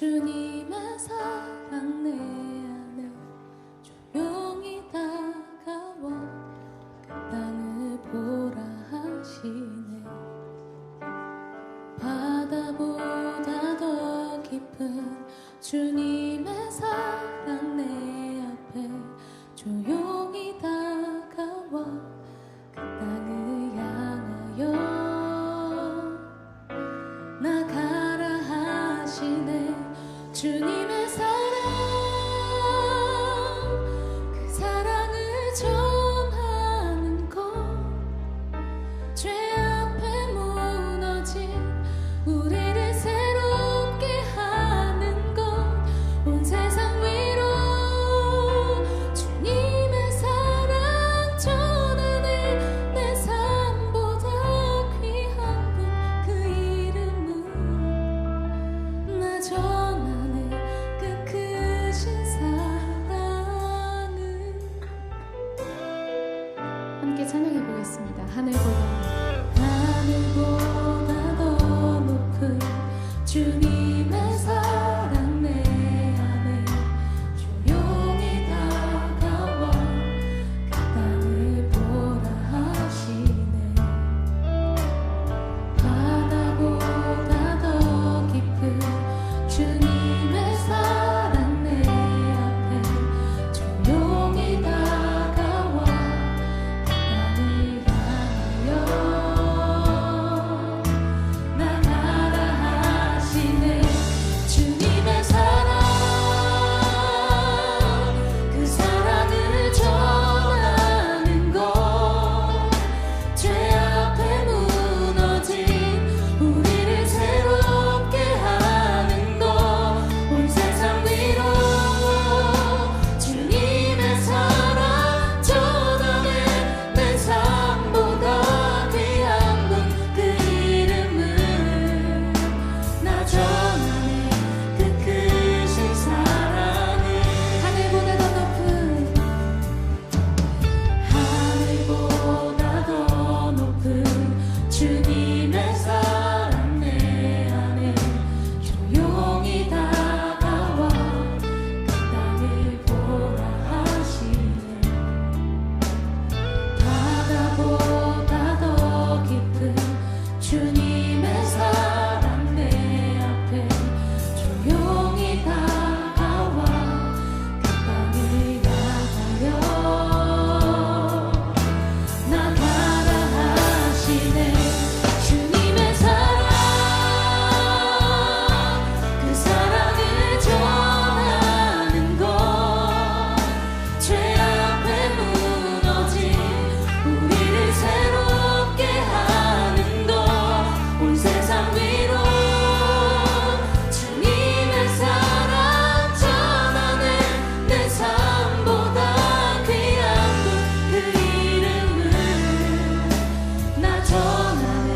주님의 사랑 내 안에 조용히 다가와 그 땅을 보라 하시네. 바다보다 더 깊은 주님의 사랑 내 앞에 조용히 다가와 그 땅을 향하여 나가라 하시네. 주님의 사랑, 그 사랑을 전하는 것, 죄 앞에 무너진 우리를 새롭게 하는 것, 온 세상 위로 주님의 사랑 전하네. 내 삶보다 귀한 분 그 이름은 나 전하네. 그 크신 사랑을 함께 찬양해 보겠습니다. 하늘보다 더 높은 주님의 사랑 내 안에 조용히 다가와 그 땅을 보라 하시네. 바다보다 더 깊은 주님의 사랑 내 앞에 조용히 다가와 그 땅을 향하여 나가라 하시네. 주님의 사랑, 그 사랑을 전하는 것, 죄 앞에 무너진 우리를 새롭게 하는 것, 온 세상 위로 주님의 사랑 전하네. 내 삶보다 귀한 분 그 이름은 나 전하네. 그 크신 사랑을 하늘보다 더 높은 주님의 사랑 내 안에 조용히 다가와 그 땅을 보라 하시네. 바다보다 더 깊은 주님의 사랑 내 앞에 조용히 다가와 그 땅을 향하여 나가라 하시네. 주님의 사랑, 그 사랑을 전하는 것, 죄 앞에 무너진 우리를 새롭게 하는 것, 온 세상 위로 주님의 사랑 전하네. 내 삶보다 귀한 분 그 이름은 나 전하네.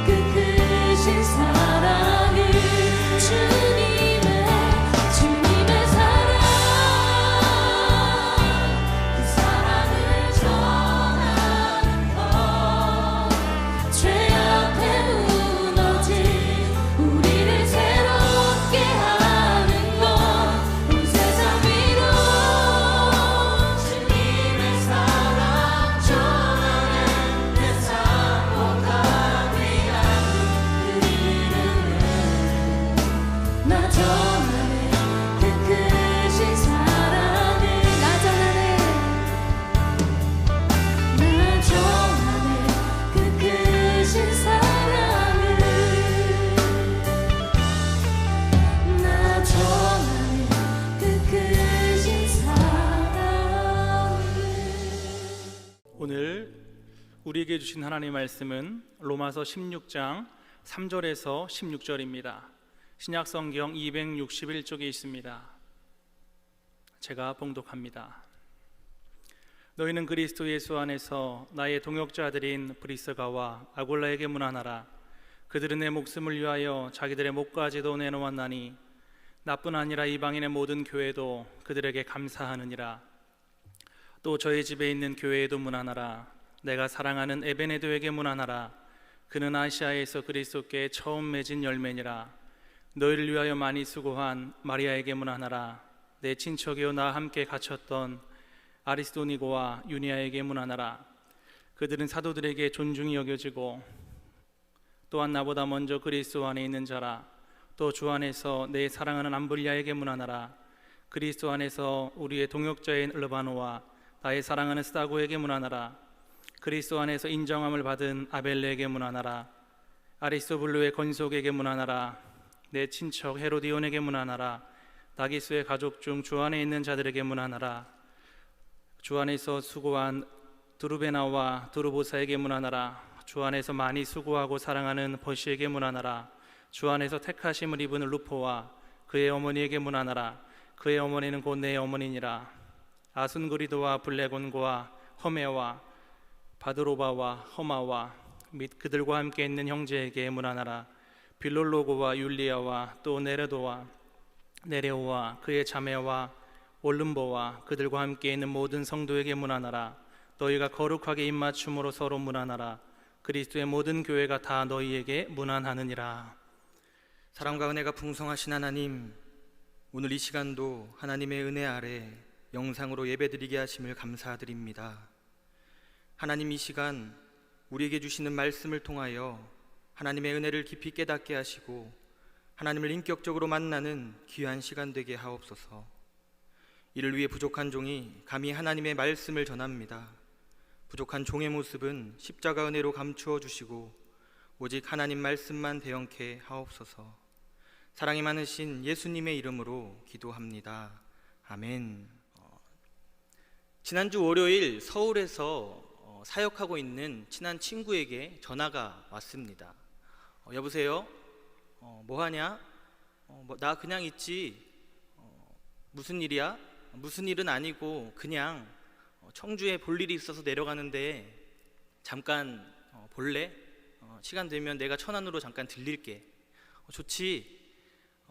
그 크신 사랑을 주님의 사랑, 그 사랑을 전하는 것, 죄 앞에 무너진 우리를 새롭게 하는 것, 온 세상 위로 주님의 사랑 전하네. 내 삶보다 귀한 그 이름은 나 전하네. 그 크신 사랑을 나 전하네. 나 전하네. 그 크신 사랑을 나 전하네. 그 크신 사랑을. 오늘 우리에게 주신 하나님의 말씀은 로마서 16장 3절에서 16절입니다. 신약성경 261쪽에 있습니다. 제가 봉독합니다. 너희는 그리스도 예수 안에서 나의 동역자들인 브리스가와 아골라에게 문안하라. 그들은 내 목숨을 위하여 자기들의 목까지도 내놓았나니 나뿐 아니라 이방인의 모든 교회도 그들에게 감사하느니라. 또 저희 집에 있는 교회에도 문안하라. 내가 사랑하는 에베네도에게 문안하라. 그는 아시아에서 그리스도께 처음 맺은 열매니라. 너희를 위하여 많이 수고한 마리아에게 문안하라. 내 친척이요 나와 함께 갇혔던 아리스도니고와 유니아에게 문안하라. 그들은 사도들에게 존중이 여겨지고 또한 나보다 먼저 그리스도 안에 있는 자라. 또 주 안에서 내 사랑하는 암블리아에게 문안하라. 그리스도 안에서 우리의 동역자인 을바노와 나의 사랑하는 스다고에게 문안하라. 그리스도 안에서 인정함을 받은 아벨레에게 문안하라. 아리스토블루의 건속에게 문안하라. 내 친척 헤로디온에게 문안하라. 나기수의 가족 중 주 안에 있는 자들에게 문안하라. 주 안에서 수고한 드루베나와 드루보사에게 문안하라. 주 안에서 많이 수고하고 사랑하는 버시에게 문안하라. 주 안에서 택하심을 입은 루포와 그의 어머니에게 문안하라. 그의 어머니는 곧 내 어머니니라. 아순그리도와 블레곤고와 허메와 바드로바와 허마와 및 그들과 함께 있는 형제에게 문안하라. 빌롤로고와 율리아와 또 네레오와 그의 자매와 올름보와 그들과 함께 있는 모든 성도에게 문안하라. 너희가 거룩하게 입맞춤으로 서로 문안하라. 그리스도의 모든 교회가 다 너희에게 문안하느니라. 사랑과 은혜가 풍성하신 하나님, 오늘 이 시간도 하나님의 은혜 아래 영상으로 예배드리게 하심을 감사드립니다. 하나님, 이 시간 우리에게 주시는 말씀을 통하여 하나님의 은혜를 깊이 깨닫게 하시고 하나님을 인격적으로 만나는 귀한 시간 되게 하옵소서. 이를 위해 부족한 종이 감히 하나님의 말씀을 전합니다. 부족한 종의 모습은 십자가 은혜로 감추어 주시고 오직 하나님 말씀만 대언케 하옵소서. 사랑이 많으신 예수님의 이름으로 기도합니다. 아멘. 지난주 월요일 서울에서 사역하고 있는 친한 친구에게 전화가 왔습니다. 여보세요? 뭐하냐? 나 그냥 있지. 무슨 일이야? 무슨 일은 아니고 그냥 청주에 볼 일이 있어서 내려가는데 잠깐 볼래? 시간 되면 내가 천안으로 잠깐 들릴게. 좋지.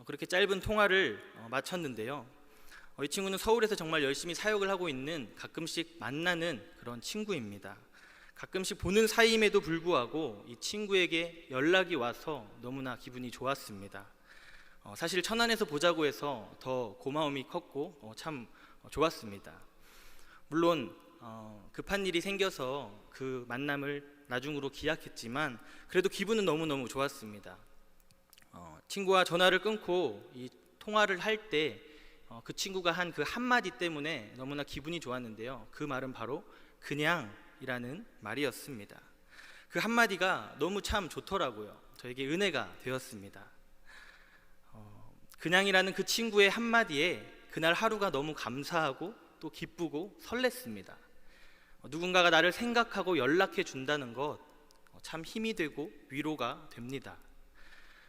그렇게 짧은 통화를 마쳤는데요. 이 친구는 서울에서 정말 열심히 사역을 하고 있는, 가끔씩 만나는 그런 친구입니다. 가끔씩 보는 사이임에도 불구하고 이 친구에게 연락이 와서 너무나 기분이 좋았습니다. 사실 천안에서 보자고 해서 더 고마움이 컸고 참 좋았습니다. 물론 급한 일이 생겨서 그 만남을 나중으로 기약했지만 그래도 기분은 너무너무 좋았습니다. 친구와 전화를 끊고 이 통화를 할 때 그 친구가 한 그 한마디 때문에 너무나 기분이 좋았는데요. 그 말은 바로 그냥이라는 말이었습니다. 그 한마디가 너무 참 좋더라고요. 저에게 은혜가 되었습니다. 그냥이라는 그 친구의 한마디에 그날 하루가 너무 감사하고 또 기쁘고 설렜습니다. 누군가가 나를 생각하고 연락해 준다는 것 참 힘이 되고 위로가 됩니다.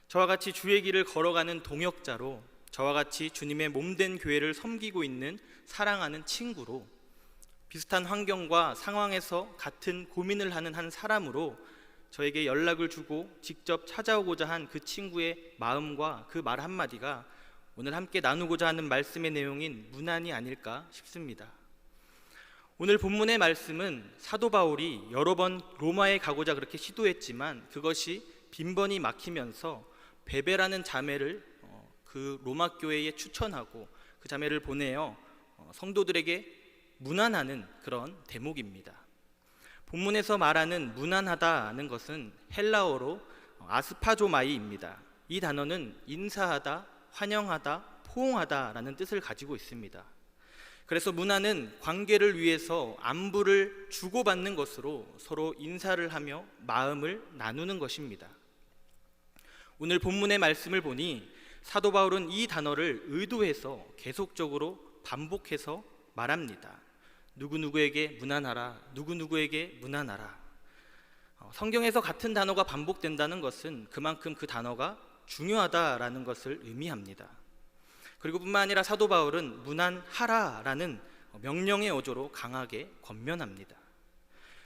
저와 같이 주의 길을 걸어가는 동역자로, 저와 같이 주님의 몸된 교회를 섬기고 있는 사랑하는 친구로, 비슷한 환경과 상황에서 같은 고민을 하는 한 사람으로 저에게 연락을 주고 직접 찾아오고자 한 그 친구의 마음과 그 말 한마디가 오늘 함께 나누고자 하는 말씀의 내용인 문안이 아닐까 싶습니다. 오늘 본문의 말씀은 사도 바울이 여러 번 로마에 가고자 그렇게 시도했지만 그것이 빈번히 막히면서 베베라는 자매를 그 로마 교회에 추천하고 그 자매를 보내어 성도들에게 문안하는 그런 대목입니다. 본문에서 말하는 문안하다는 것은 헬라어로 아스파조마이입니다. 이 단어는 인사하다, 환영하다, 포옹하다라는 뜻을 가지고 있습니다. 그래서 문안은 관계를 위해서 안부를 주고받는 것으로 서로 인사를 하며 마음을 나누는 것입니다. 오늘 본문의 말씀을 보니 사도 바울은 이 단어를 의도해서 계속적으로 반복해서 말합니다. 누구누구에게 문안하라, 누구누구에게 문안하라. 성경에서 같은 단어가 반복된다는 것은 그만큼 그 단어가 중요하다라는 것을 의미합니다. 그리고 뿐만 아니라 사도 바울은 문안하라라는 명령의 어조로 강하게 권면합니다.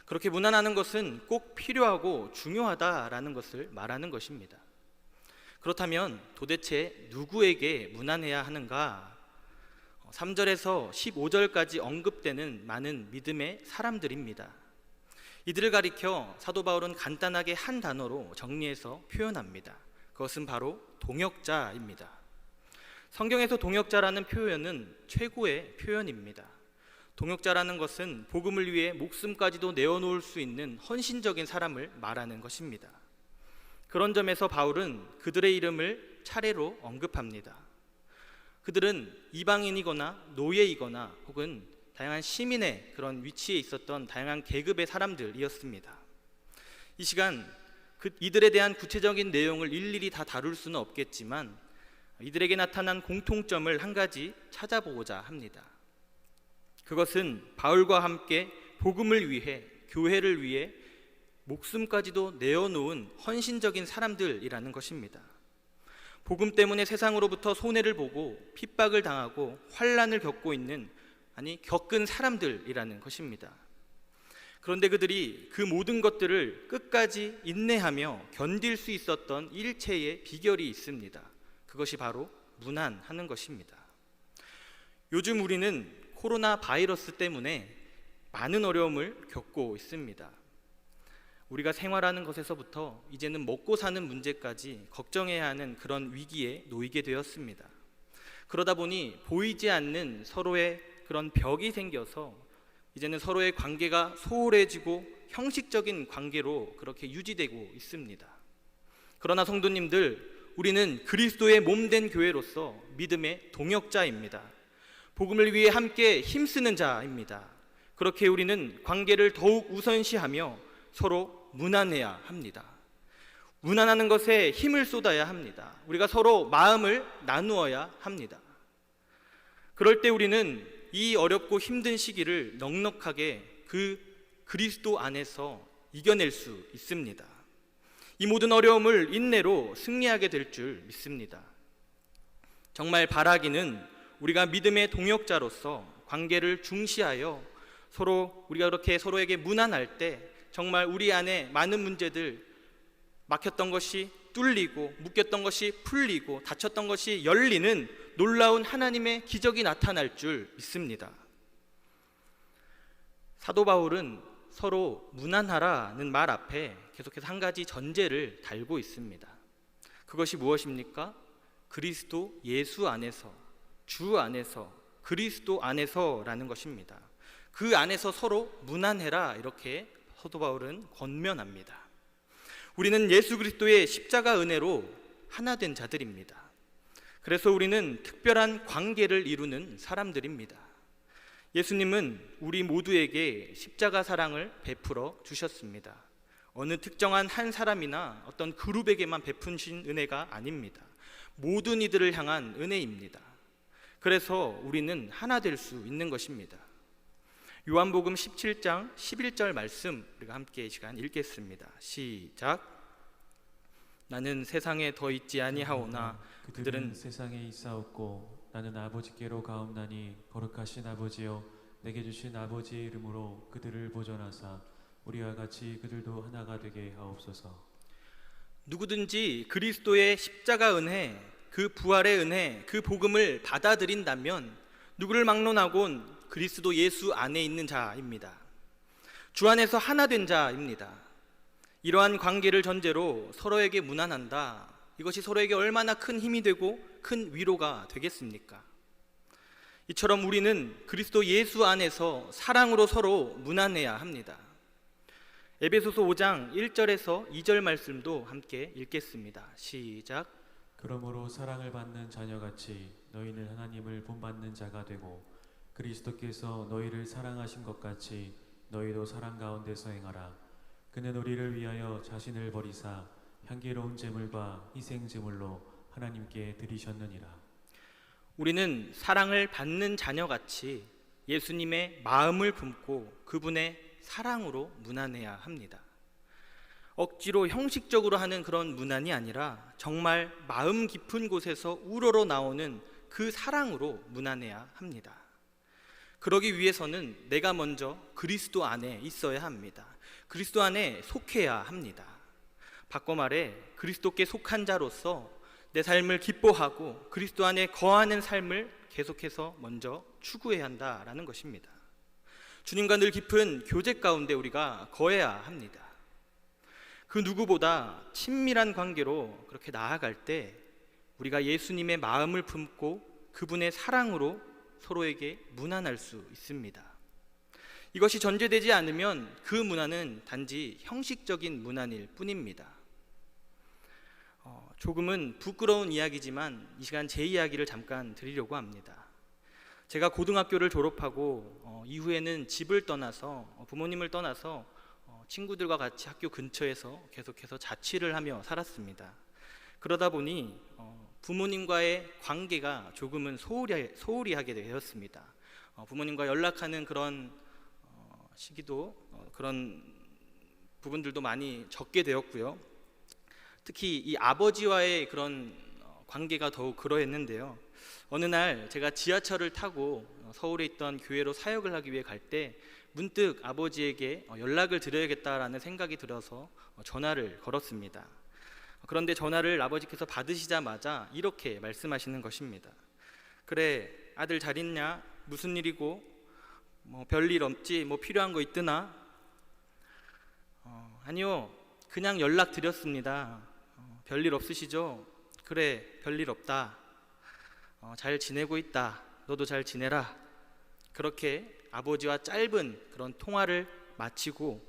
그렇게 문안하는 것은 꼭 필요하고 중요하다라는 것을 말하는 것입니다. 그렇다면 도대체 누구에게 문안해야 하는가? 3절에서 15절까지 언급되는 많은 믿음의 사람들입니다. 이들을 가리켜 사도 바울은 간단하게 한 단어로 정리해서 표현합니다. 그것은 바로 동역자입니다. 성경에서 동역자라는 표현은 최고의 표현입니다. 동역자라는 것은 복음을 위해 목숨까지도 내어놓을 수 있는 헌신적인 사람을 말하는 것입니다. 그런 점에서 바울은 그들의 이름을 차례로 언급합니다. 그들은 이방인이거나 노예이거나 혹은 다양한 시민의 그런 위치에 있었던 다양한 계급의 사람들이었습니다. 이 시간 이들에 대한 구체적인 내용을 일일이 다 다룰 수는 없겠지만 이들에게 나타난 공통점을 한 가지 찾아보고자 합니다. 그것은 바울과 함께 복음을 위해, 교회를 위해 목숨까지도 내어놓은 헌신적인 사람들이라는 것입니다. 복음 때문에 세상으로부터 손해를 보고 핍박을 당하고 환난을 겪은 사람들이라는 것입니다. 그런데 그들이 그 모든 것들을 끝까지 인내하며 견딜 수 있었던 일체의 비결이 있습니다. 그것이 바로 무난하는 것입니다. 요즘 우리는 코로나 바이러스 때문에 많은 어려움을 겪고 있습니다. 우리가 생활하는 것에서부터 이제는 먹고 사는 문제까지 걱정해야 하는 그런 위기에 놓이게 되었습니다. 그러다 보니 보이지 않는 서로의 그런 벽이 생겨서 이제는 서로의 관계가 소홀해지고 형식적인 관계로 그렇게 유지되고 있습니다. 그러나 성도님들, 우리는 그리스도의 몸된 교회로서 믿음의 동역자입니다. 복음을 위해 함께 힘쓰는 자입니다. 그렇게 우리는 관계를 더욱 우선시하며 서로 무난해야 합니다. 무난하는 것에 힘을 쏟아야 합니다. 우리가 서로 마음을 나누어야 합니다. 그럴 때 우리는 이 어렵고 힘든 시기를 넉넉하게 그리스도 안에서 이겨낼 수 있습니다. 이 모든 어려움을 인내로 승리하게 될 줄 믿습니다. 정말 바라기는 우리가 믿음의 동역자로서 관계를 중시하여 우리가 그렇게 서로에게 무난할 때 정말 우리 안에 많은 문제들, 막혔던 것이 뚫리고 묶였던 것이 풀리고 닫혔던 것이 열리는 놀라운 하나님의 기적이 나타날 줄 믿습니다. 사도 바울은 서로 무난하라는 말 앞에 계속해서 한 가지 전제를 달고 있습니다. 그것이 무엇입니까? 그리스도 예수 안에서, 주 안에서, 그리스도 안에서라는 것입니다. 그 안에서 서로 무난해라, 이렇게 사도 바울은 권면합니다. 우리는 예수 그리스도의 십자가 은혜로 하나 된 자들입니다. 그래서 우리는 특별한 관계를 이루는 사람들입니다. 예수님은 우리 모두에게 십자가 사랑을 베풀어 주셨습니다. 어느 특정한 한 사람이나 어떤 그룹에게만 베푸신 은혜가 아닙니다. 모든 이들을 향한 은혜입니다. 그래서 우리는 하나 될 수 있는 것입니다. 요한복음 17장 11절 말씀 우리가 함께 이 시간 읽겠습니다. 시작. 나는 세상에 더 있지 아니하오나 그들은 세상에 있사옵고 나는 아버지께로 가옵나니 거룩하신 아버지여 내게 주신 아버지의 이름으로 그들을 보존하사 우리와 같이 그들도 하나가 되게 하옵소서. 누구든지 그리스도의 십자가 은혜, 그 부활의 은혜, 그 복음을 받아들인다면 누구를 막론하곤 그리스도 예수 안에 있는 자입니다. 주 안에서 하나 된 자입니다. 이러한 관계를 전제로 서로에게 무난한다. 이것이 서로에게 얼마나 큰 힘이 되고 큰 위로가 되겠습니까? 이처럼 우리는 그리스도 예수 안에서 사랑으로 서로 무난해야 합니다. 에베소서 5장 1절에서 2절 말씀도 함께 읽겠습니다. 시작. 그러므로 사랑을 받는 자녀같이 너희는 하나님을 본받는 자가 되고 그리스도께서 너희를 사랑하신 것 같이 너희도 사랑 가운데서 행하라. 그는 우리를 위하여 자신을 버리사 향기로운 제물과 희생 제물로 하나님께 드리셨느니라. 우리는 사랑을 받는 자녀같이 예수님의 마음을 품고 그분의 사랑으로 무난해야 합니다. 억지로 형식적으로 하는 그런 무난이 아니라 정말 마음 깊은 곳에서 우러러 나오는 그 사랑으로 무난해야 합니다. 그러기 위해서는 내가 먼저 그리스도 안에 있어야 합니다. 그리스도 안에 속해야 합니다. 바꿔 말해 그리스도께 속한 자로서 내 삶을 기뻐하고 그리스도 안에 거하는 삶을 계속해서 먼저 추구해야 한다라는 것입니다. 주님과 늘 깊은 교제 가운데 우리가 거해야 합니다. 그 누구보다 친밀한 관계로 그렇게 나아갈 때 우리가 예수님의 마음을 품고 그분의 사랑으로 서로에게 문안할 수 있습니다. 이것이 전제되지 않으면 그 문안은 단지 형식적인 문안일 뿐입니다. 조금은 부끄러운 이야기지만 이 시간 제 이야기를 잠깐 드리려고 합니다. 제가 고등학교를 졸업하고 이후에는 집을 떠나서 부모님을 떠나서 친구들과 같이 학교 근처에서 계속해서 자취를 하며 살았습니다. 그러다 보니 부모님과의 관계가 조금은 소홀히 하게 되었습니다. 부모님과 연락하는 그런 시기도 그런 부분들도 많이 적게 되었고요. 특히 이 아버지와의 그런 관계가 더욱 그러했는데요. 어느 날 제가 지하철을 타고 서울에 있던 교회로 사역을 하기 위해 갈 때 문득 아버지에게 연락을 드려야겠다라는 생각이 들어서 전화를 걸었습니다. 그런데 전화를 아버지께서 받으시자마자 이렇게 말씀하시는 것입니다. 그래, 아들 잘 있냐? 무슨 일이고? 별일 없지? 필요한 거 있드나? 아니요, 그냥 연락 드렸습니다. 별일 없으시죠? 그래, 별일 없다. 잘 지내고 있다. 너도 잘 지내라. 그렇게 아버지와 짧은 그런 통화를 마치고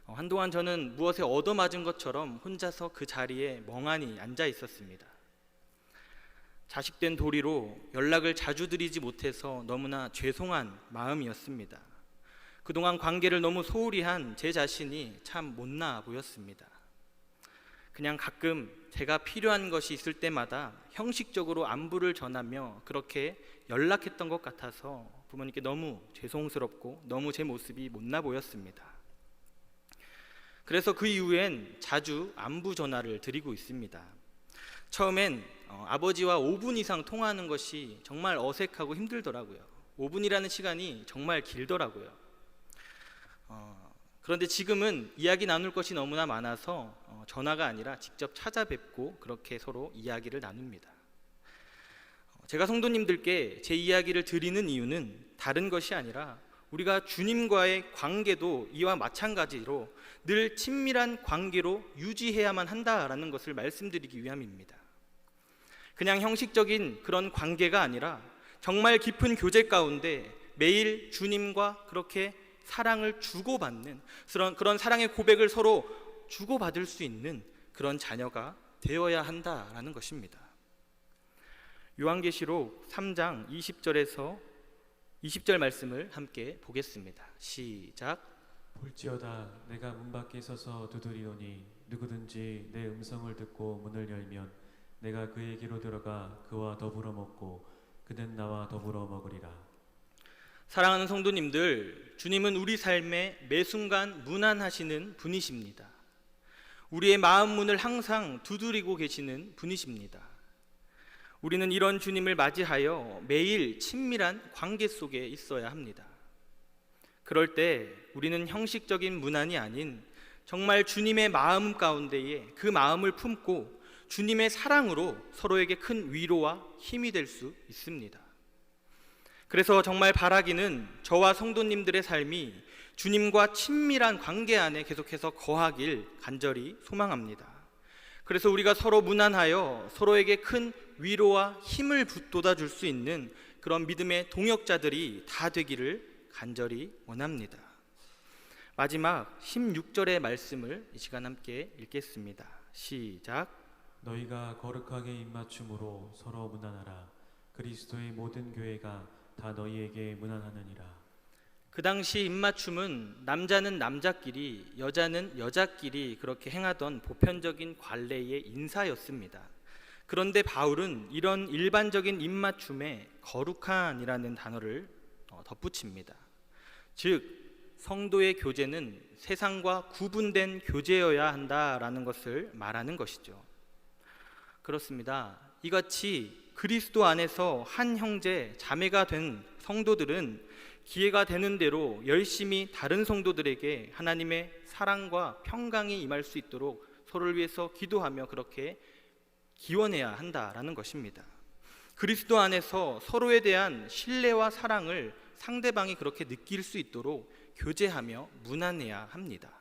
한동안 저는 무엇에 얻어맞은 것처럼 혼자서 그 자리에 멍하니 앉아 있었습니다. 자식된 도리로 연락을 자주 드리지 못해서 너무나 죄송한 마음이었습니다. 그동안 관계를 너무 소홀히 한 제 자신이 참 못나 보였습니다. 그냥 가끔 제가 필요한 것이 있을 때마다 형식적으로 안부를 전하며 그렇게 연락했던 것 같아서 부모님께 너무 죄송스럽고 너무 제 모습이 못나 보였습니다. 그래서 그 이후엔 자주 안부 전화를 드리고 있습니다. 처음엔 아버지와 5분 이상 통화하는 것이 정말 어색하고 힘들더라고요. 5분이라는 시간이 정말 길더라고요. 그런데 지금은 이야기 나눌 것이 너무나 많아서 전화가 아니라 직접 찾아뵙고 그렇게 서로 이야기를 나눕니다. 제가 성도님들께 제 이야기를 드리는 이유는 다른 것이 아니라 우리가 주님과의 관계도 이와 마찬가지로 늘 친밀한 관계로 유지해야만 한다라는 것을 말씀드리기 위함입니다. 그냥 형식적인 그런 관계가 아니라 정말 깊은 교제 가운데 매일 주님과 그렇게 사랑을 주고받는 그런 사랑의 고백을 서로 주고받을 수 있는 그런 자녀가 되어야 한다라는 것입니다. 요한계시록 3장 20절에서 20절 말씀을 함께 보겠습니다. 시작. 볼지어다 내가 문 밖에 서서 두드리노니 누구든지 내 음성을 듣고 문을 열면 내가 그에게로 들어가 그와 더불어 먹고 그는 나와 더불어 먹으리라. 사랑하는 성도님들, 주님은 우리 삶에 매 순간 문안하시는 분이십니다. 우리의 마음 문을 항상 두드리고 계시는 분이십니다. 우리는 이런 주님을 맞이하여 매일 친밀한 관계 속에 있어야 합니다. 그럴 때 우리는 형식적인 문안이 아닌 정말 주님의 마음 가운데에 그 마음을 품고 주님의 사랑으로 서로에게 큰 위로와 힘이 될 수 있습니다. 그래서 정말 바라기는 저와 성도님들의 삶이 주님과 친밀한 관계 안에 계속해서 거하길 간절히 소망합니다. 그래서 우리가 서로 문안하여 서로에게 큰 위로와 힘을 북돋아 줄 수 있는 그런 믿음의 동역자들이 다 되기를 간절히 원합니다. 마지막 16절의 말씀을 이 시간 함께 읽겠습니다. 시작. 너희가 거룩하게 입맞춤으로 서로 문안하라. 그리스도의 모든 교회가 다 너희에게 문안하느니라. 그 당시 입맞춤은 남자는 남자끼리 여자는 여자끼리 그렇게 행하던 보편적인 관례의 인사였습니다. 그런데 바울은 이런 일반적인 입맞춤에 거룩한이라는 단어를 덧붙입니다. 즉 성도의 교제는 세상과 구분된 교제여야 한다라는 것을 말하는 것이죠. 그렇습니다. 이같이 그리스도 안에서 한 형제 자매가 된 성도들은 기회가 되는 대로 열심히 다른 성도들에게 하나님의 사랑과 평강이 임할 수 있도록 서로를 위해서 기도하며 그렇게 기원해야 한다라는 것입니다. 그리스도 안에서 서로에 대한 신뢰와 사랑을 상대방이 그렇게 느낄 수 있도록 교제하며 문안해야 합니다.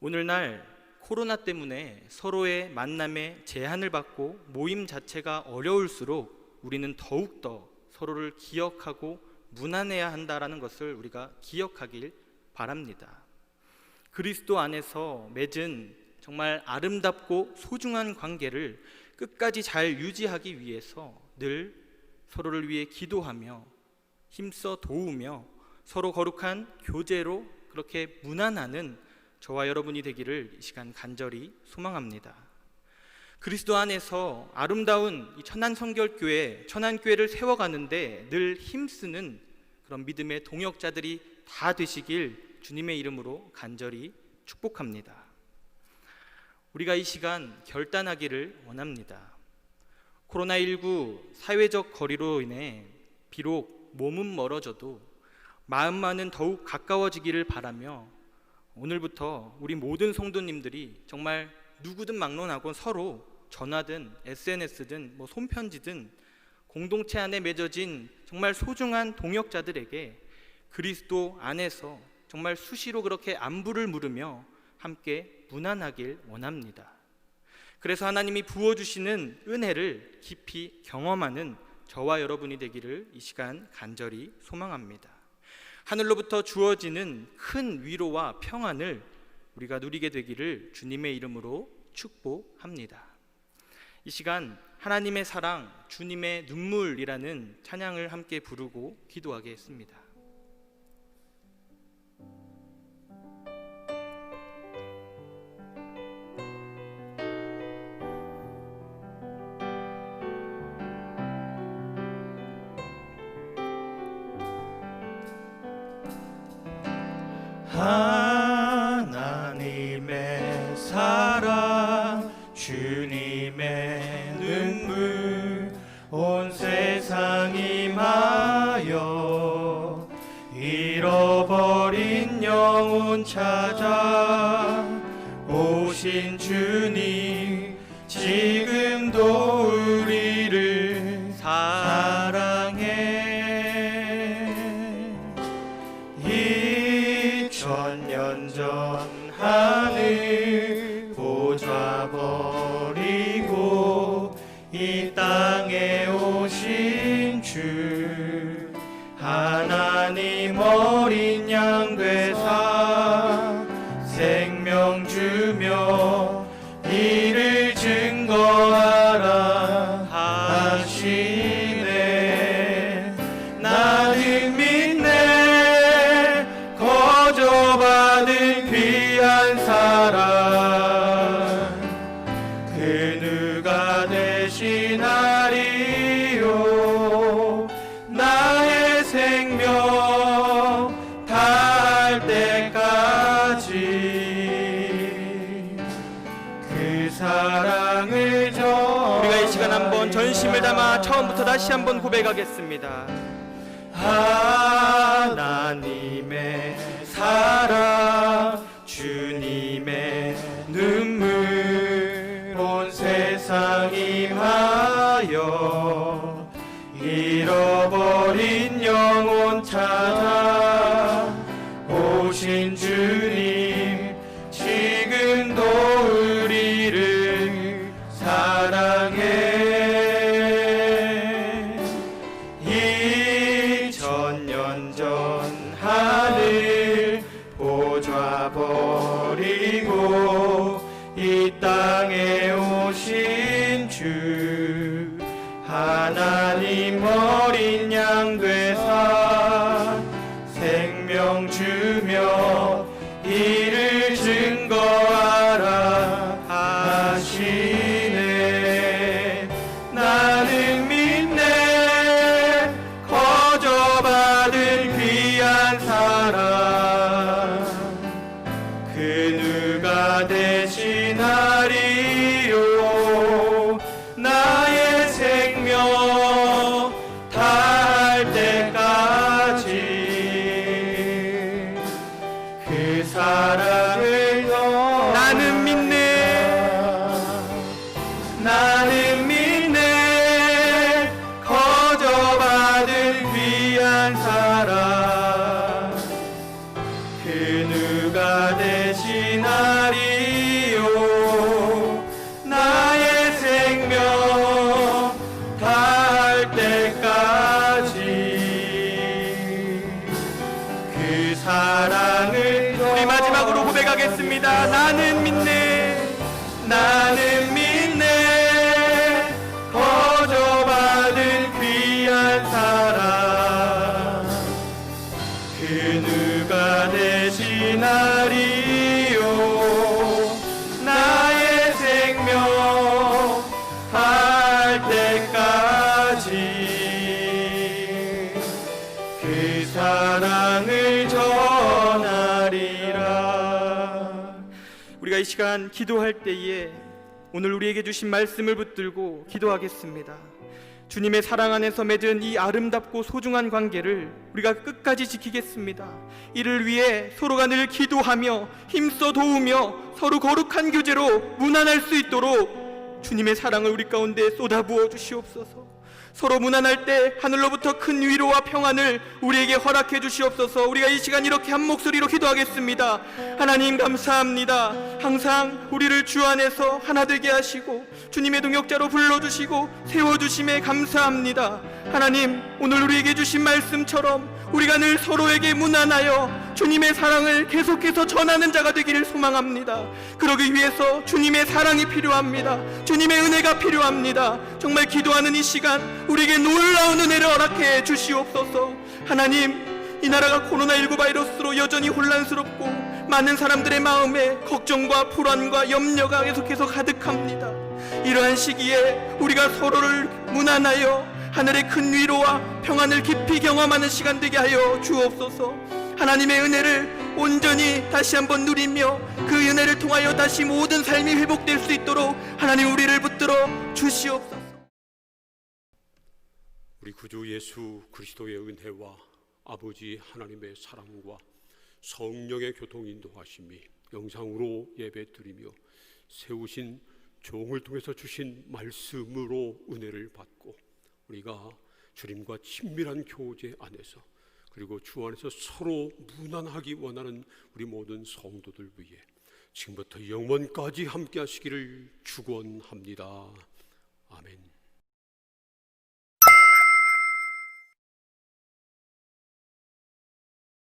오늘날 코로나 때문에 서로의 만남에 제한을 받고 모임 자체가 어려울수록 우리는 더욱더 서로를 기억하고 문안해야 한다라는 것을 우리가 기억하길 바랍니다. 그리스도 안에서 맺은 정말 아름답고 소중한 관계를 끝까지 잘 유지하기 위해서 늘 서로를 위해 기도하며 힘써 도우며 서로 거룩한 교제로 그렇게 문안하는 저와 여러분이 되기를 이 시간 간절히 소망합니다. 그리스도 안에서 아름다운 이 천안성결교회, 천안교회를 세워가는데 늘 힘쓰는 그런 믿음의 동역자들이 다 되시길 주님의 이름으로 간절히 축복합니다. 우리가 이 시간 결단하기를 원합니다. 코로나19 사회적 거리로 인해 비록 몸은 멀어져도 마음만은 더욱 가까워지기를 바라며 오늘부터 우리 모든 성도님들이 정말 누구든 막론하고 서로 전화든 SNS든 손편지든 공동체 안에 맺어진 정말 소중한 동역자들에게 그리스도 안에서 정말 수시로 그렇게 안부를 물으며 함께 문안하길 원합니다. 그래서 하나님이 부어주시는 은혜를 깊이 경험하는 저와 여러분이 되기를 이 시간 간절히 소망합니다. 하늘로부터 주어지는 큰 위로와 평안을 우리가 누리게 되기를 주님의 이름으로 축복합니다. 이 시간 하나님의 사랑, 주님의 눈물이라는 찬양을 함께 부르고 기도하겠습니다. 하나님의 사랑 주님의 눈물 온 세상 임하여 잃어버린 영혼 찾아 오신 주님 지금도 우리를 사랑해 2000년 전 하늘 보좌 버리고 이 땅에 오신 주 하나님 어린 양 되사 생명 주며 이를 증거하라 하시네. 나는 믿네 거저받은 귀한 사랑 그 누가 대신하리요. 나의 생명 다할 때까지 그 사랑을 우리가 이 시간 한번 전심을 담아 처음부터 다시 한번 고백하겠습니다. 하나님의 사랑 주님의 눈물 온 세상 임하여 잃어버린 영혼 찾아 오신 주님 지금도 우리를 사랑해 2000년 전 하늘 보좌 버리고 이 땅에 오신 주 하나님 어린 양 되사 생명 주며 이를 증거하라 하시네. 나는 믿네 거저받은 귀한 사랑 그 누가 대신하리요. 나의 생명 다할 때까지 그 사랑을 나는 믿네 나는 믿네 거저받은 귀한 사랑 그 누가 대신하리 사랑을 우리 마지막으로 고백하겠습니다. 나는 믿네, 나는 믿네, 거저받은 귀한 사랑, 그 누가 대신하리요 나의 생명 할 때까지 그 사랑을 전하리라. 우리가 이 시간 기도할 때에 오늘 우리에게 주신 말씀을 붙들고 기도하겠습니다. 주님의 사랑 안에서 맺은 이 아름답고 소중한 관계를 우리가 끝까지 지키겠습니다. 이를 위해 서로가 늘 기도하며 힘써 도우며 서로 거룩한 교제로 무난할 수 있도록 주님의 사랑을 우리 가운데 쏟아부어 주시옵소서. 서로 무난할 때 하늘로부터 큰 위로와 평안을 우리에게 허락해 주시옵소서. 우리가 이 시간 이렇게 한 목소리로 기도하겠습니다. 하나님 감사합니다. 항상 우리를 주 안에서 하나 되게 하시고 주님의 동역자로 불러주시고 세워주심에 감사합니다. 하나님, 오늘 우리에게 주신 말씀처럼 우리가 늘 서로에게 무난하여 주님의 사랑을 계속해서 전하는 자가 되기를 소망합니다. 그러기 위해서 주님의 사랑이 필요합니다. 주님의 은혜가 필요합니다. 정말 기도하는 이 시간 우리에게 놀라운 은혜를 허락해 주시옵소서. 하나님, 이 나라가 코로나19 바이러스로 여전히 혼란스럽고 많은 사람들의 마음에 걱정과 불안과 염려가 계속해서 가득합니다. 이러한 시기에 우리가 서로를 무난하여 하늘의 큰 위로와 평안을 깊이 경험하는 시간 되게 하여 주옵소서. 하나님의 은혜를 온전히 다시 한번 누리며 그 은혜를 통하여 다시 모든 삶이 회복될 수 있도록 하나님 우리를 붙들어 주시옵소서. 우리 구주 예수 그리스도의 은혜와 아버지 하나님의 사랑과 성령의 교통 인도하심이 영상으로 예배드리며 세우신 종을 통해서 주신 말씀으로 은혜를 받고 우리가 주님과 친밀한 교제 안에서 그리고 주 안에서 서로 무난하기 원하는 우리 모든 성도들 위해 지금부터 영원까지 함께 하시기를 축원합니다. 아멘.